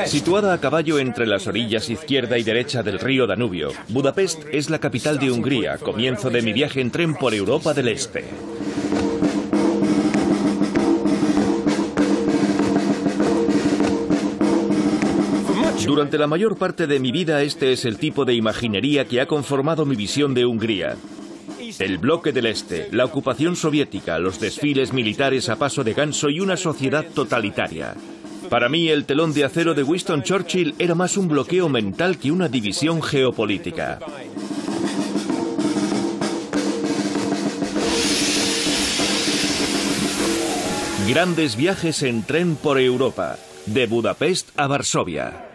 Situada a caballo entre las orillas izquierda y derecha del río Danubio, Budapest es la capital de Hungría, comienzo de mi viaje en tren por Europa del Este. Durante la mayor parte de mi vida este es el tipo de imaginería que ha conformado mi visión de Hungría. El bloque del Este, la ocupación soviética, los desfiles militares a paso de ganso y una sociedad totalitaria. Para mí, el telón de acero de Winston Churchill era más un bloqueo mental que una división geopolítica. Grandes viajes en tren por Europa, de Budapest a Varsovia.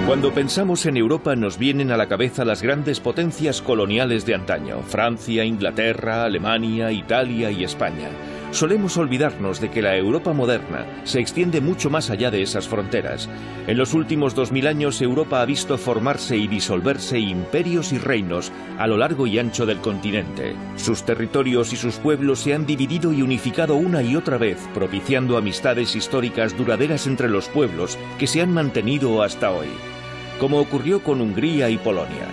Cuando pensamos en Europa nos vienen a la cabeza las grandes potencias coloniales de antaño: Francia, Inglaterra, Alemania, Italia y España. Solemos olvidarnos de que la Europa moderna se extiende mucho más allá de esas fronteras. En los últimos 2000 años Europa ha visto formarse y disolverse imperios y reinos a lo largo y ancho del continente. Sus territorios y sus pueblos se han dividido y unificado una y otra vez, propiciando amistades históricas duraderas entre los pueblos que se han mantenido hasta hoy, como ocurrió con Hungría y Polonia.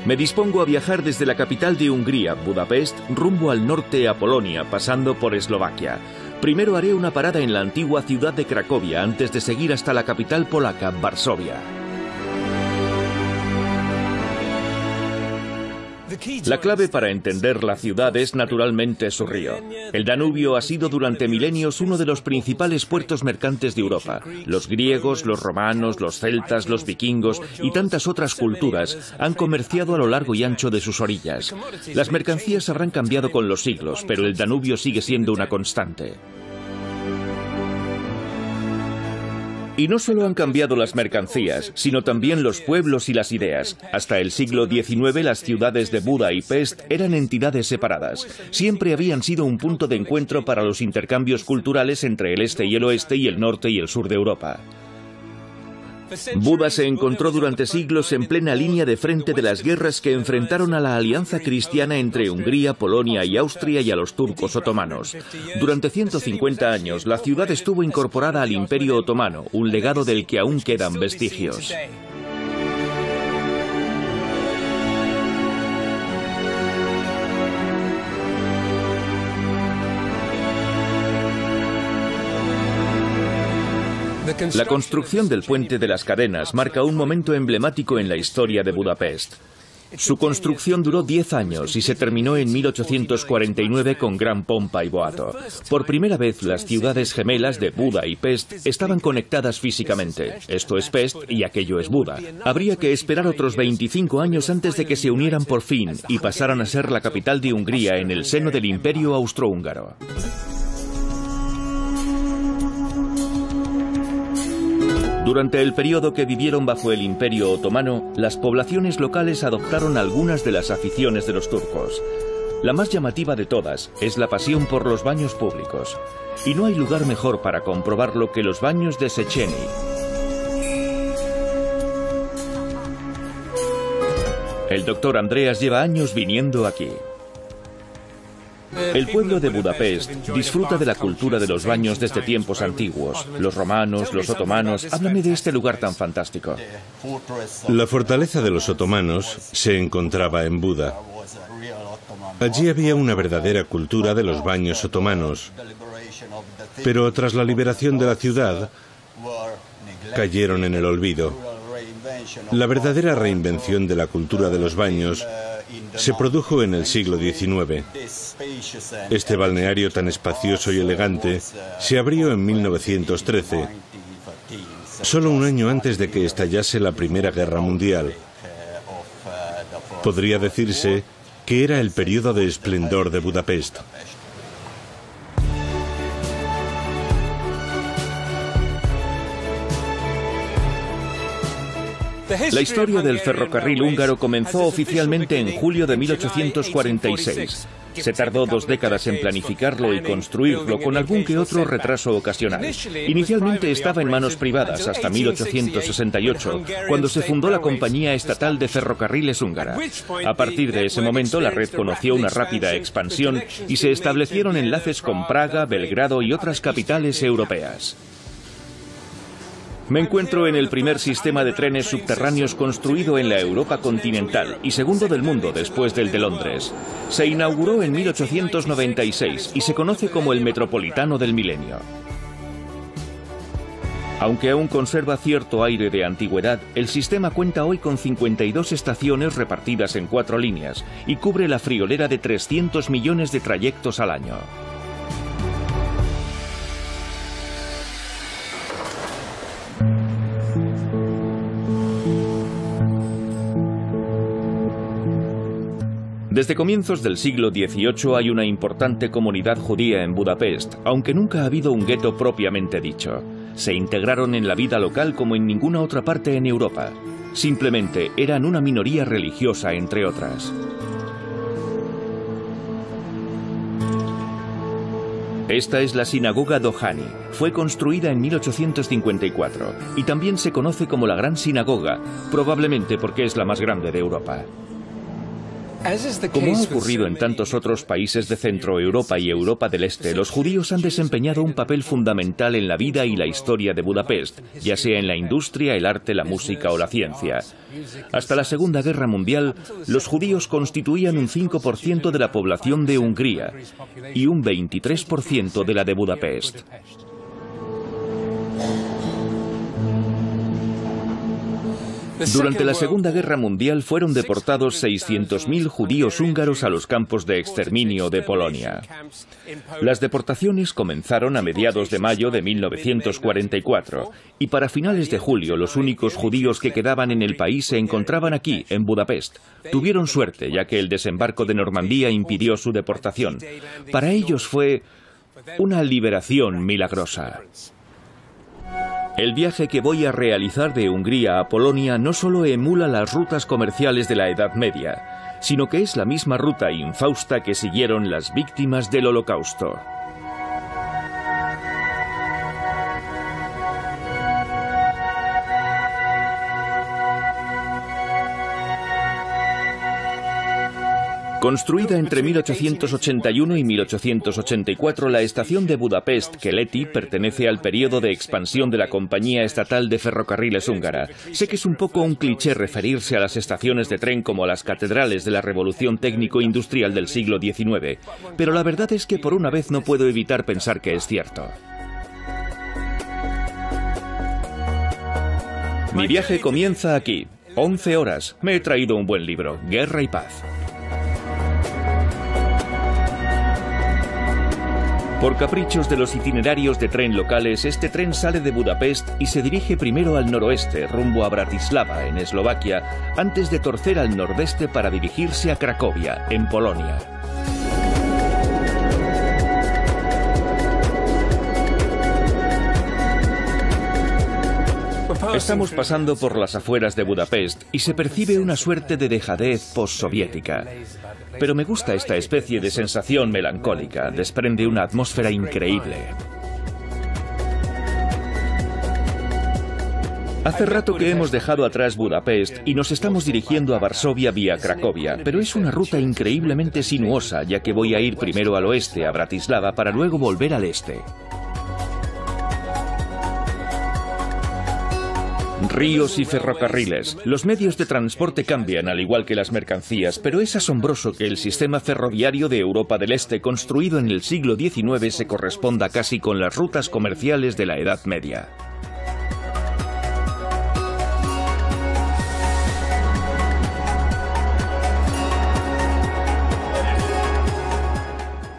Me dispongo a viajar desde la capital de Hungría, Budapest, rumbo al norte a Polonia, pasando por Eslovaquia. Primero haré una parada en la antigua ciudad de Cracovia antes de seguir hasta la capital polaca, Varsovia. La clave para entender la ciudad es naturalmente su río. El Danubio ha sido durante milenios uno de los principales puertos mercantes de Europa. Los griegos, los romanos, los celtas, los vikingos y tantas otras culturas han comerciado a lo largo y ancho de sus orillas. Las mercancías habrán cambiado con los siglos, pero el Danubio sigue siendo una constante. Y no solo han cambiado las mercancías, sino también los pueblos y las ideas. Hasta el siglo XIX las ciudades de Buda y Pest eran entidades separadas. Siempre habían sido un punto de encuentro para los intercambios culturales entre el este y el oeste y el norte y el sur de Europa. Buda se encontró durante siglos en plena línea de frente de las guerras que enfrentaron a la alianza cristiana entre Hungría, Polonia y Austria y a los turcos otomanos. Durante 150 años la ciudad estuvo incorporada al Imperio Otomano, un legado del que aún quedan vestigios. La construcción del Puente de las Cadenas marca un momento emblemático en la historia de Budapest. Su construcción duró 10 años y se terminó en 1849 con gran pompa y boato. Por primera vez las ciudades gemelas de Buda y Pest estaban conectadas físicamente. Esto es Pest y aquello es Buda. Habría que esperar otros 25 años antes de que se unieran por fin y pasaran a ser la capital de Hungría en el seno del Imperio Austrohúngaro. Durante el periodo que vivieron bajo el Imperio Otomano, las poblaciones locales adoptaron algunas de las aficiones de los turcos. La más llamativa de todas es la pasión por los baños públicos. Y no hay lugar mejor para comprobarlo que los baños de Széchenyi. El doctor Andreas lleva años viniendo aquí. El pueblo de Budapest disfruta de la cultura de los baños desde tiempos antiguos. Los romanos, los otomanos. Háblame de este lugar tan fantástico. La fortaleza de los otomanos se encontraba en Buda. Allí había una verdadera cultura de los baños otomanos. Pero tras la liberación de la ciudad, cayeron en el olvido. La verdadera reinvención de la cultura de los baños se produjo en el siglo XIX. Este balneario tan espacioso y elegante se abrió en 1913, solo un año antes de que estallase la Primera Guerra Mundial. Podría decirse que era el periodo de esplendor de Budapest. La historia del ferrocarril húngaro comenzó oficialmente en julio de 1846. Se tardó 2 décadas en planificarlo y construirlo, con algún que otro retraso ocasional. Inicialmente estaba en manos privadas hasta 1868, cuando se fundó la Compañía Estatal de Ferrocarriles Húngara. A partir de ese momento, la red conoció una rápida expansión y se establecieron enlaces con Praga, Belgrado y otras capitales europeas. Me encuentro en el primer sistema de trenes subterráneos construido en la Europa continental y segundo del mundo después del de Londres. Se inauguró en 1896 y se conoce como el Metropolitano del Milenio. Aunque aún conserva cierto aire de antigüedad, el sistema cuenta hoy con 52 estaciones repartidas en 4 líneas y cubre la friolera de 300 millones de trayectos al año. Desde comienzos del siglo XVIII hay una importante comunidad judía en Budapest, aunque nunca ha habido un gueto propiamente dicho. Se integraron en la vida local como en ninguna otra parte en Europa. Simplemente eran una minoría religiosa, entre otras. Esta es la sinagoga Dohani. Fue construida en 1854 y también se conoce como la Gran Sinagoga, probablemente porque es la más grande de Europa. Como ha ocurrido en tantos otros países de Centro Europa y Europa del Este, los judíos han desempeñado un papel fundamental en la vida y la historia de Budapest, ya sea en la industria, el arte, la música o la ciencia. Hasta la Segunda Guerra Mundial, los judíos constituían un 5% de la población de Hungría y un 23% de la de Budapest. Durante la Segunda Guerra Mundial fueron deportados 600.000 judíos húngaros a los campos de exterminio de Polonia. Las deportaciones comenzaron a mediados de mayo de 1944 y para finales de julio los únicos judíos que quedaban en el país se encontraban aquí, en Budapest. Tuvieron suerte, ya que el desembarco de Normandía impidió su deportación. Para ellos fue una liberación milagrosa. El viaje que voy a realizar de Hungría a Polonia no solo emula las rutas comerciales de la Edad Media, sino que es la misma ruta infausta que siguieron las víctimas del Holocausto. Construida entre 1881 y 1884, la estación de Budapest-Keleti pertenece al periodo de expansión de la Compañía Estatal de Ferrocarriles Húngara. Sé que es un poco un cliché referirse a las estaciones de tren como las catedrales de la revolución técnico-industrial del siglo XIX, pero la verdad es que por una vez no puedo evitar pensar que es cierto. Mi viaje comienza aquí. 11 horas. Me he traído un buen libro, Guerra y Paz. Por caprichos de los itinerarios de tren locales, este tren sale de Budapest y se dirige primero al noroeste, rumbo a Bratislava, en Eslovaquia, antes de torcer al nordeste para dirigirse a Cracovia, en Polonia. Estamos pasando por las afueras de Budapest y se percibe una suerte de dejadez postsoviética. Pero me gusta esta especie de sensación melancólica, desprende una atmósfera increíble. Hace rato que hemos dejado atrás Budapest y nos estamos dirigiendo a Varsovia vía Cracovia, pero es una ruta increíblemente sinuosa, ya que voy a ir primero al oeste, a Bratislava, para luego volver al este. Ríos y ferrocarriles. Los medios de transporte cambian, al igual que las mercancías, pero es asombroso que el sistema ferroviario de Europa del Este, construido en el siglo XIX, se corresponda casi con las rutas comerciales de la Edad Media.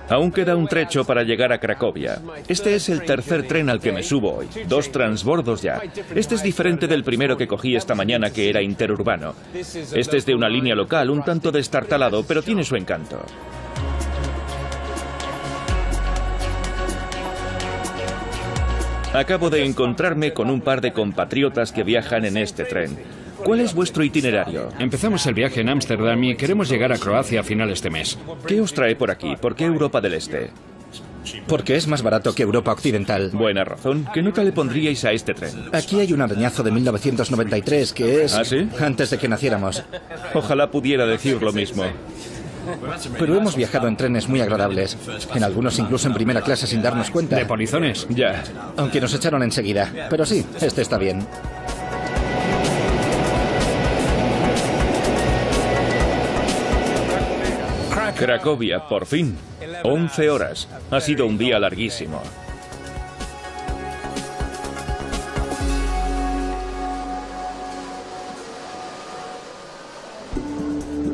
Aún queda un trecho para llegar a Cracovia. Este es el tercer tren al que me subo hoy. 2 transbordos ya. Este es diferente del primero que cogí esta mañana, que era interurbano. Este es de una línea local, un tanto destartalado, pero tiene su encanto. Acabo de encontrarme con un par de compatriotas que viajan en este tren. ¿Cuál es vuestro itinerario? Empezamos el viaje en Ámsterdam y queremos llegar a Croacia a finales de mes. ¿Qué os trae por aquí? ¿Por qué Europa del Este? Porque es más barato que Europa Occidental. Buena razón. ¿Qué nota le pondríais a este tren? Aquí hay un arañazo de 1993 que es... ¿Ah, sí? Antes de que naciéramos. Ojalá pudiera decir lo mismo. Pero hemos viajado en trenes muy agradables. En algunos incluso en primera clase sin darnos cuenta. ¿De polizones? Ya. Aunque nos echaron enseguida. Pero sí, este está bien. Cracovia, por fin. 11 horas. Ha sido un día larguísimo.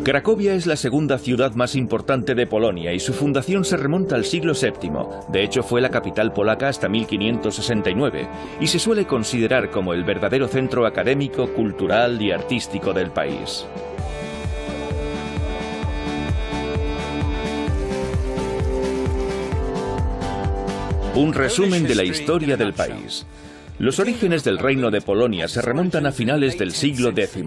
Cracovia es la segunda ciudad más importante de Polonia y su fundación se remonta al siglo VII. De hecho, fue la capital polaca hasta 1569 y se suele considerar como el verdadero centro académico, cultural y artístico del país. Un resumen de la historia del país. Los orígenes del Reino de Polonia se remontan a finales del siglo X.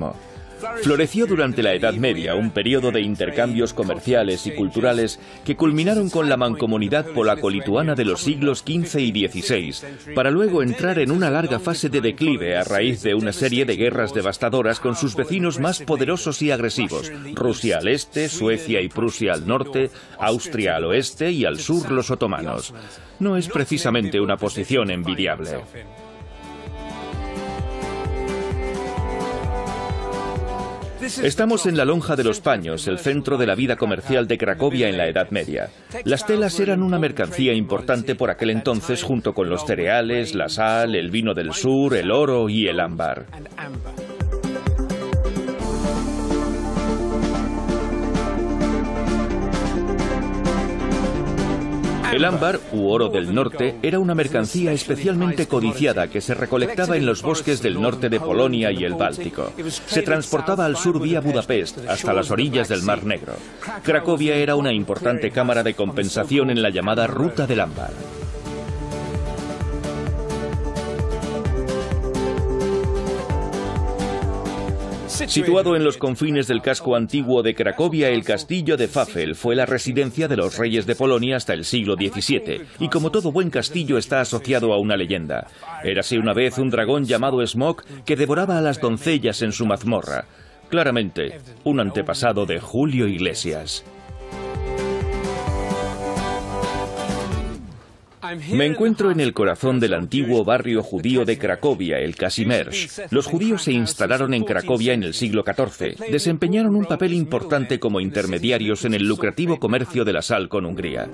Floreció durante la Edad Media, un periodo de intercambios comerciales y culturales que culminaron con la mancomunidad polaco-lituana de los siglos XV y XVI, para luego entrar en una larga fase de declive a raíz de una serie de guerras devastadoras con sus vecinos más poderosos y agresivos: Rusia al este, Suecia y Prusia al norte, Austria al oeste y al sur los otomanos. No es precisamente una posición envidiable. Estamos en la Lonja de los Paños, el centro de la vida comercial de Cracovia en la Edad Media. Las telas eran una mercancía importante por aquel entonces, junto con los cereales, la sal, el vino del sur, el oro y el ámbar. El ámbar, u oro del norte, era una mercancía especialmente codiciada que se recolectaba en los bosques del norte de Polonia y el Báltico. Se transportaba al sur vía Budapest, hasta las orillas del Mar Negro. Cracovia era una importante cámara de compensación en la llamada Ruta del Ámbar. Situado en los confines del casco antiguo de Cracovia, el castillo de Wawel fue la residencia de los reyes de Polonia hasta el siglo XVII, y como todo buen castillo está asociado a una leyenda. Érase una vez un dragón llamado Smok que devoraba a las doncellas en su mazmorra. Claramente, un antepasado de Julio Iglesias. Me encuentro en el corazón del antiguo barrio judío de Cracovia, el Kazimierz. Los judíos se instalaron en Cracovia en el siglo XIV. Desempeñaron un papel importante como intermediarios en el lucrativo comercio de la sal con Hungría.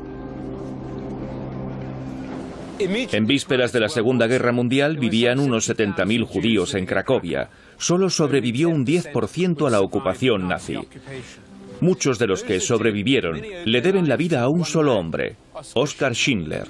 En vísperas de la Segunda Guerra Mundial vivían unos 70.000 judíos en Cracovia. Solo sobrevivió un 10% a la ocupación nazi. Muchos de los que sobrevivieron le deben la vida a un solo hombre, Oskar Schindler.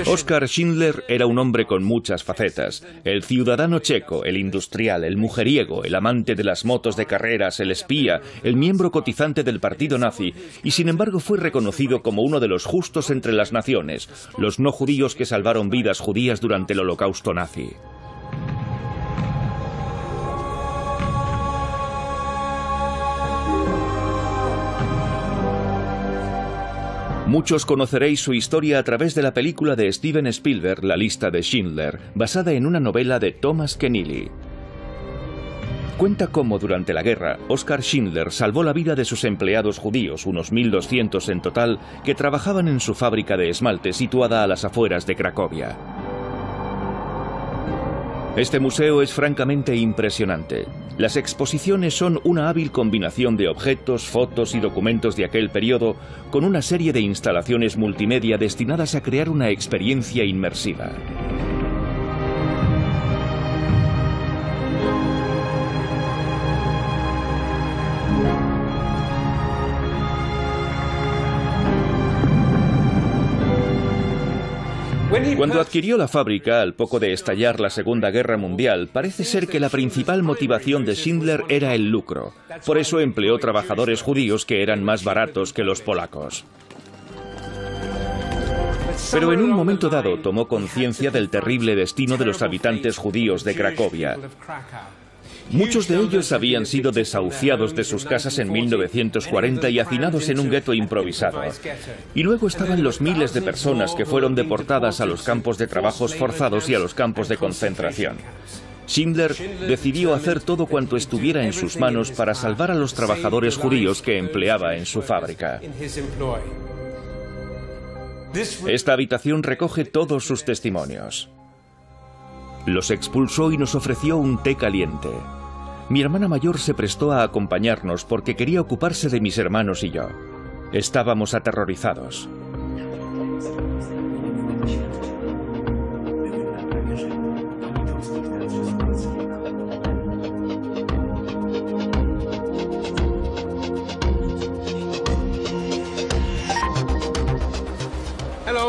Oskar Schindler era un hombre con muchas facetas. El ciudadano checo, el industrial, el mujeriego, el amante de las motos de carreras, el espía, el miembro cotizante del partido nazi, y sin embargo fue reconocido como uno de los justos entre las naciones, los no judíos que salvaron vidas judías durante el Holocausto nazi. Muchos conoceréis su historia a través de la película de Steven Spielberg, La lista de Schindler, basada en una novela de Thomas Keneally. Cuenta cómo durante la guerra, Oskar Schindler salvó la vida de sus empleados judíos, unos 1.200 en total, que trabajaban en su fábrica de esmalte situada a las afueras de Cracovia. Este museo es francamente impresionante. Las exposiciones son una hábil combinación de objetos, fotos y documentos de aquel periodo, con una serie de instalaciones multimedia destinadas a crear una experiencia inmersiva. Cuando adquirió la fábrica, al poco de estallar la Segunda Guerra Mundial, parece ser que la principal motivación de Schindler era el lucro. Por eso empleó trabajadores judíos que eran más baratos que los polacos. Pero en un momento dado tomó conciencia del terrible destino de los habitantes judíos de Cracovia. Muchos de ellos habían sido desahuciados de sus casas en 1940 y hacinados en un gueto improvisado. Y luego estaban los miles de personas que fueron deportadas a los campos de trabajos forzados y a los campos de concentración. Schindler decidió hacer todo cuanto estuviera en sus manos para salvar a los trabajadores judíos que empleaba en su fábrica. Esta habitación recoge todos sus testimonios. Los expulsó y nos ofreció un té caliente. Mi hermana mayor se prestó a acompañarnos porque quería ocuparse de mis hermanos y yo. Estábamos aterrorizados.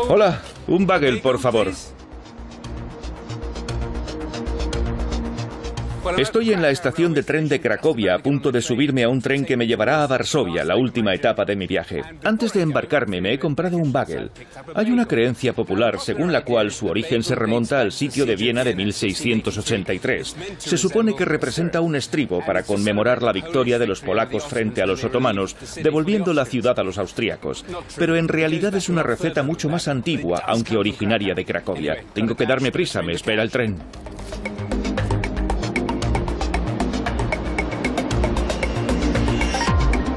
Hola, un bagel, por favor. Estoy en la estación de tren de Cracovia, a punto de subirme a un tren que me llevará a Varsovia, la última etapa de mi viaje. Antes de embarcarme me he comprado un bagel. Hay una creencia popular según la cual su origen se remonta al sitio de Viena de 1683. Se supone que representa un estribo para conmemorar la victoria de los polacos frente a los otomanos, devolviendo la ciudad a los austríacos. Pero en realidad es una receta mucho más antigua, aunque originaria de Cracovia. Tengo que darme prisa, me espera el tren.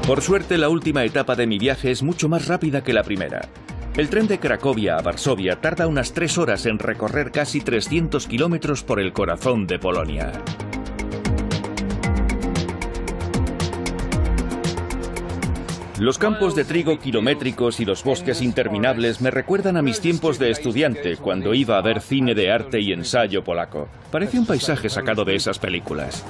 Por suerte, la última etapa de mi viaje es mucho más rápida que la primera. El tren de Cracovia a Varsovia tarda unas 3 horas en recorrer casi 300 kilómetros por el corazón de Polonia. Los campos de trigo kilométricos y los bosques interminables me recuerdan a mis tiempos de estudiante, cuando iba a ver cine de arte y ensayo polaco. Parece un paisaje sacado de esas películas.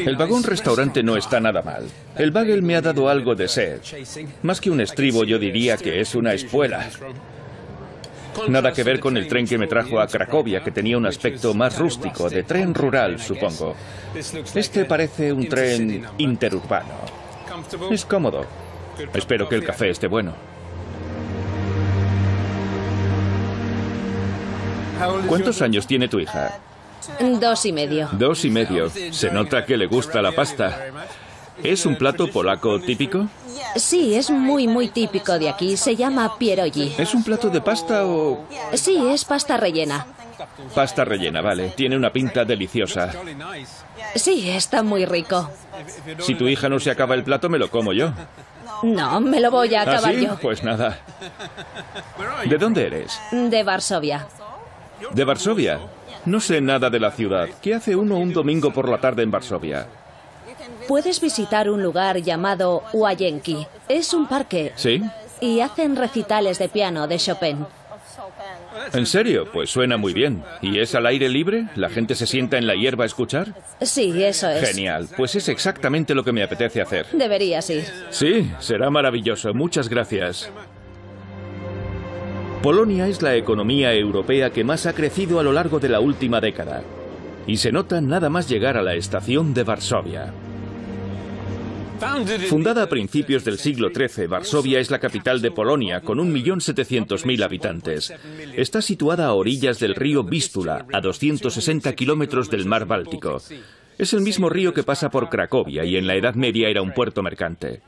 El vagón-restaurante no está nada mal. El bagel me ha dado algo de sed. Más que un estribo, yo diría que es una espuela. Nada que ver con el tren que me trajo a Cracovia, que tenía un aspecto más rústico, de tren rural, supongo. Este parece un tren interurbano. Es cómodo. Espero que el café esté bueno. ¿Cuántos años tiene tu hija? 2 y medio. 2 y medio. Se nota que le gusta la pasta. ¿Es un plato polaco típico? Sí, es muy típico de aquí. Se llama pierogi. ¿Es un plato de pasta o...? Sí, es pasta rellena. Pasta rellena, vale. Tiene una pinta deliciosa. Sí, está muy rico. Si tu hija no se acaba el plato, me lo como yo. No, me lo voy a acabar ¿Ah, sí? yo. Pues nada. ¿De dónde eres? De Varsovia. ¿De Varsovia? No sé nada de la ciudad. ¿Qué hace uno un domingo por la tarde en Varsovia? Puedes visitar un lugar llamado Łazienki. Es un parque. ¿Sí? Y hacen recitales de piano de Chopin. ¿En serio? Pues suena muy bien. ¿Y es al aire libre? ¿La gente se sienta en la hierba a escuchar? Sí, eso es. Genial. Pues es exactamente lo que me apetece hacer. Deberías ir. Sí, será maravilloso. Muchas gracias. Polonia es la economía europea que más ha crecido a lo largo de la última década. Y se nota nada más llegar a la estación de Varsovia. Fundada a principios del siglo XIII, Varsovia es la capital de Polonia, con 1.700.000 habitantes. Está situada a orillas del río Vístula, a 260 kilómetros del mar Báltico. Es el mismo río que pasa por Cracovia y en la Edad Media era un puerto mercante.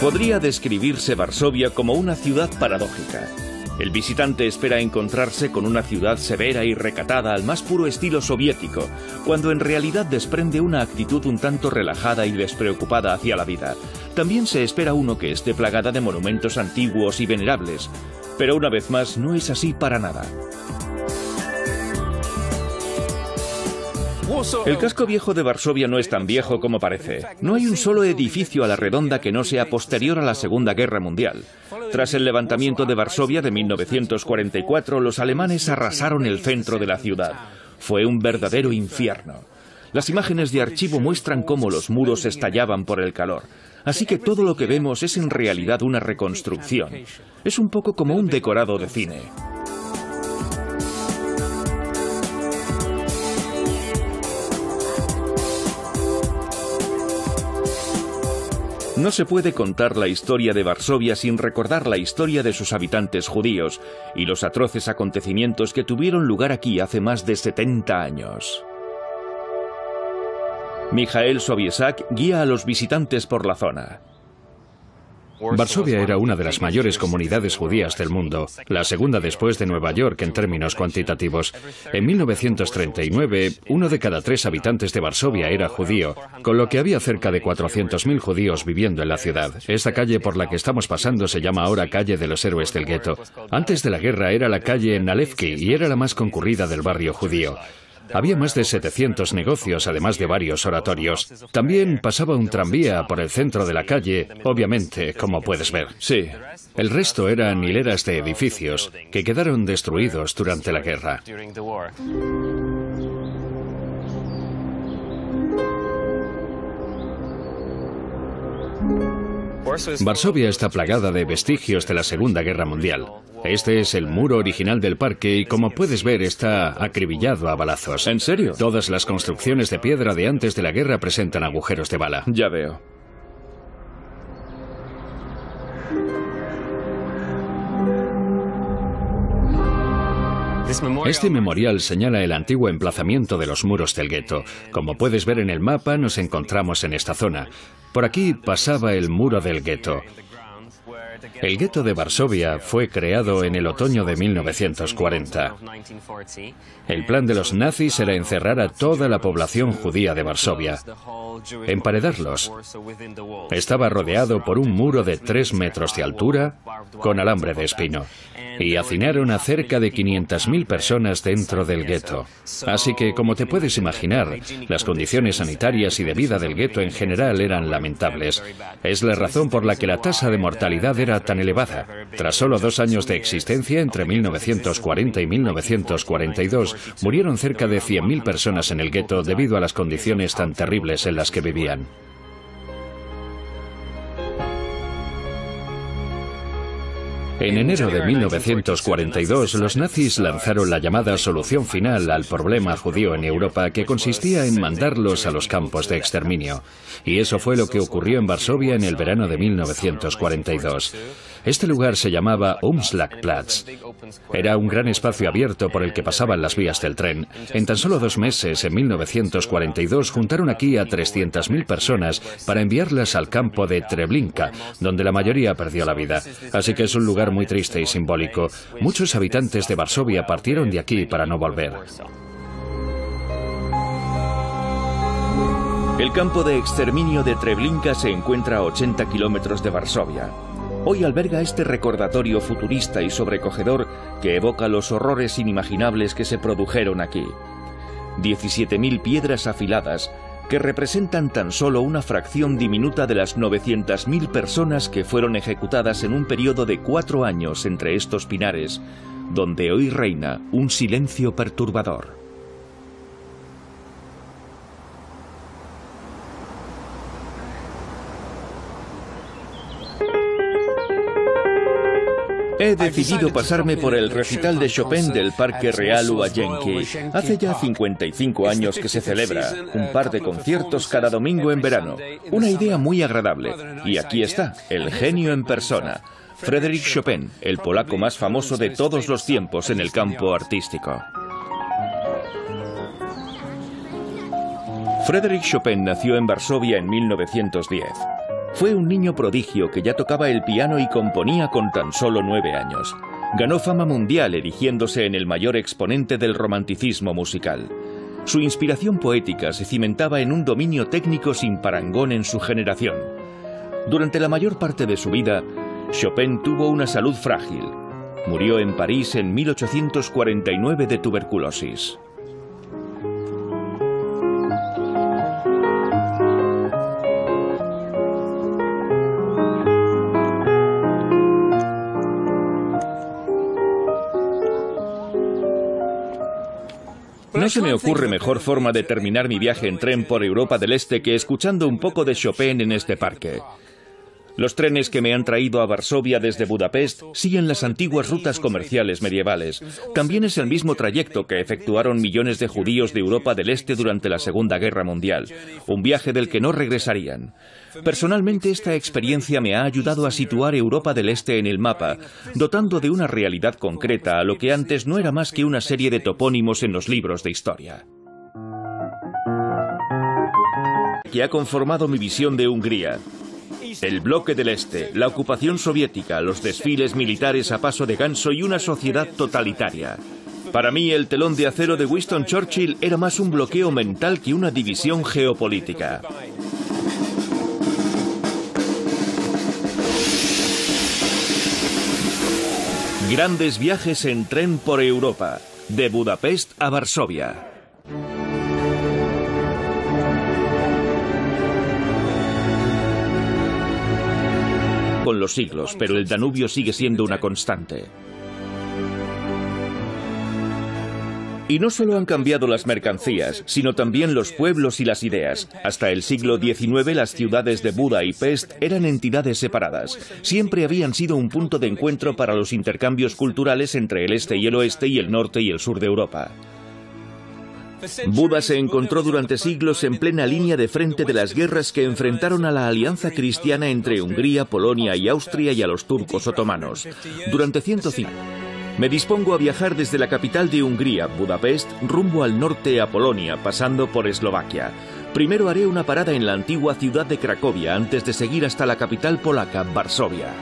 Podría describirse Varsovia como una ciudad paradójica. El visitante espera encontrarse con una ciudad severa y recatada al más puro estilo soviético, cuando en realidad desprende una actitud un tanto relajada y despreocupada hacia la vida. También se espera uno que esté plagada de monumentos antiguos y venerables, pero una vez más no es así para nada. El casco viejo de Varsovia no es tan viejo como parece. No hay un solo edificio a la redonda que no sea posterior a la Segunda Guerra Mundial. Tras el levantamiento de Varsovia de 1944, los alemanes arrasaron el centro de la ciudad. Fue un verdadero infierno. Las imágenes de archivo muestran cómo los muros estallaban por el calor. Así que todo lo que vemos es en realidad una reconstrucción. Es un poco como un decorado de cine. No se puede contar la historia de Varsovia sin recordar la historia de sus habitantes judíos y los atroces acontecimientos que tuvieron lugar aquí hace más de 70 años. Mijael Sobiesak guía a los visitantes por la zona. Varsovia era una de las mayores comunidades judías del mundo, la segunda después de Nueva York en términos cuantitativos. En 1939, 1 de cada 3 habitantes de Varsovia era judío, con lo que había cerca de 400.000 judíos viviendo en la ciudad. Esta calle por la que estamos pasando se llama ahora Calle de los Héroes del Gueto. Antes de la guerra era la calle Nalevki y era la más concurrida del barrio judío. Había más de 700 negocios, además de varios oratorios. También pasaba un tranvía por el centro de la calle, obviamente, como puedes ver. Sí. El resto eran hileras de edificios que quedaron destruidos durante la guerra. Varsovia está plagada de vestigios de la Segunda Guerra Mundial. Este es el muro original del parque y, como puedes ver, está acribillado a balazos. ¿En serio? Todas las construcciones de piedra de antes de la guerra presentan agujeros de bala. Ya veo. Este memorial señala el antiguo emplazamiento de los muros del gueto. Como puedes ver en el mapa, nos encontramos en esta zona. Por aquí pasaba el muro del gueto. El gueto de Varsovia fue creado en el otoño de 1940. El plan de los nazis era encerrar a toda la población judía de Varsovia, emparedarlos. Estaba rodeado por un muro de 3 metros de altura con alambre de espino. Y hacinaron a cerca de 500.000 personas dentro del gueto. Así que, como te puedes imaginar, las condiciones sanitarias y de vida del gueto en general eran lamentables. Es la razón por la que la tasa de mortalidad era tan elevada. Tras solo 2 años de existencia, entre 1940 y 1942, murieron cerca de 100.000 personas en el gueto debido a las condiciones tan terribles en las que vivían. En enero de 1942, los nazis lanzaron la llamada solución final al problema judío en Europa, que consistía en mandarlos a los campos de exterminio. Y eso fue lo que ocurrió en Varsovia en el verano de 1942. Este lugar se llamaba Umschlagplatz. Era un gran espacio abierto por el que pasaban las vías del tren. En tan solo 2 meses, en 1942, juntaron aquí a 300.000 personas para enviarlas al campo de Treblinka, donde la mayoría perdió la vida. Así que es un lugar muy triste y simbólico. Muchos habitantes de Varsovia partieron de aquí para no volver. El campo de exterminio de Treblinka se encuentra a 80 kilómetros de Varsovia. Hoy alberga este recordatorio futurista y sobrecogedor que evoca los horrores inimaginables que se produjeron aquí. 17.000 piedras afiladas que representan tan solo una fracción diminuta de las 900.000 personas que fueron ejecutadas en un periodo de 4 años entre estos pinares, donde hoy reina un silencio perturbador. He decidido pasarme por el recital de Chopin del Parque Real Huayenki. Hace ya 55 años que se celebra, un par de conciertos cada domingo en verano. Una idea muy agradable. Y aquí está, el genio en persona. Frédéric Chopin, el polaco más famoso de todos los tiempos en el campo artístico. Frédéric Chopin nació en Varsovia en 1910. Fue un niño prodigio que ya tocaba el piano y componía con tan solo 9 años. Ganó fama mundial erigiéndose en el mayor exponente del romanticismo musical. Su inspiración poética se cimentaba en un dominio técnico sin parangón en su generación. Durante la mayor parte de su vida, Chopin tuvo una salud frágil. Murió en París en 1849 de tuberculosis. No se me ocurre mejor forma de terminar mi viaje en tren por Europa del Este que escuchando un poco de Chopin en este parque. Los trenes que me han traído a Varsovia desde Budapest siguen las antiguas rutas comerciales medievales. También es el mismo trayecto que efectuaron millones de judíos de Europa del Este durante la Segunda Guerra Mundial, un viaje del que no regresarían. Personalmente, esta experiencia me ha ayudado a situar Europa del Este en el mapa, dotando de una realidad concreta a lo que antes no era más que una serie de topónimos en los libros de historia. Que ha conformado mi visión de Hungría. El bloque del Este, la ocupación soviética, los desfiles militares a paso de ganso y una sociedad totalitaria. Para mí, el telón de acero de Winston Churchill era más un bloqueo mental que una división geopolítica. Grandes viajes en tren por Europa, de Budapest a Varsovia. Con los siglos, pero el Danubio sigue siendo una constante. Y no solo han cambiado las mercancías, sino también los pueblos y las ideas. Hasta el siglo XIX las ciudades de Buda y Pest eran entidades separadas. Siempre habían sido un punto de encuentro para los intercambios culturales entre el este y el oeste y el norte y el sur de Europa. Buda se encontró durante siglos en plena línea de frente de las guerras que enfrentaron a la alianza cristiana entre Hungría, Polonia y Austria y a los turcos otomanos. Durante 105 me dispongo a viajar desde la capital de Hungría, Budapest, rumbo al norte a Polonia, pasando por Eslovaquia. Primero haré una parada en la antigua ciudad de Cracovia antes de seguir hasta la capital polaca, Varsovia.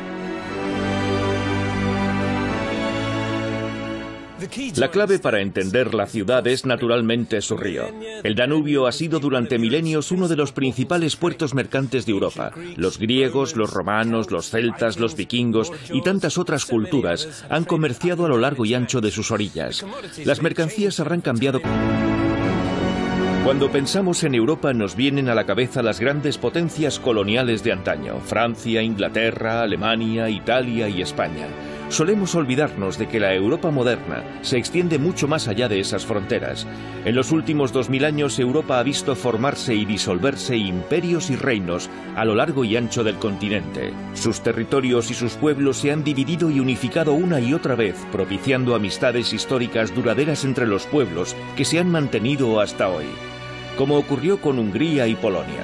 La clave para entender la ciudad es naturalmente su río. El Danubio ha sido durante milenios uno de los principales puertos mercantes de Europa. Los griegos, los romanos, los celtas, los vikingos y tantas otras culturas han comerciado a lo largo y ancho de sus orillas. Las mercancías habrán cambiado. Cuando pensamos en Europa nos vienen a la cabeza las grandes potencias coloniales de antaño: Francia, Inglaterra, Alemania, Italia y España. Solemos olvidarnos de que la Europa moderna se extiende mucho más allá de esas fronteras. En los últimos 2000 años Europa ha visto formarse y disolverse imperios y reinos a lo largo y ancho del continente. Sus territorios y sus pueblos se han dividido y unificado una y otra vez, propiciando amistades históricas duraderas entre los pueblos que se han mantenido hasta hoy, como ocurrió con Hungría y Polonia.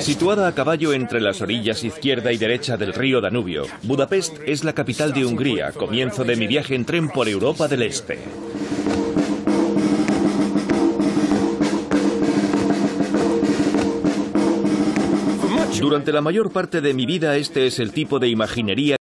Situada a caballo entre las orillas izquierda y derecha del río Danubio, Budapest es la capital de Hungría, comienzo de mi viaje en tren por Europa del Este. Durante la mayor parte de mi vida este es el tipo de imaginería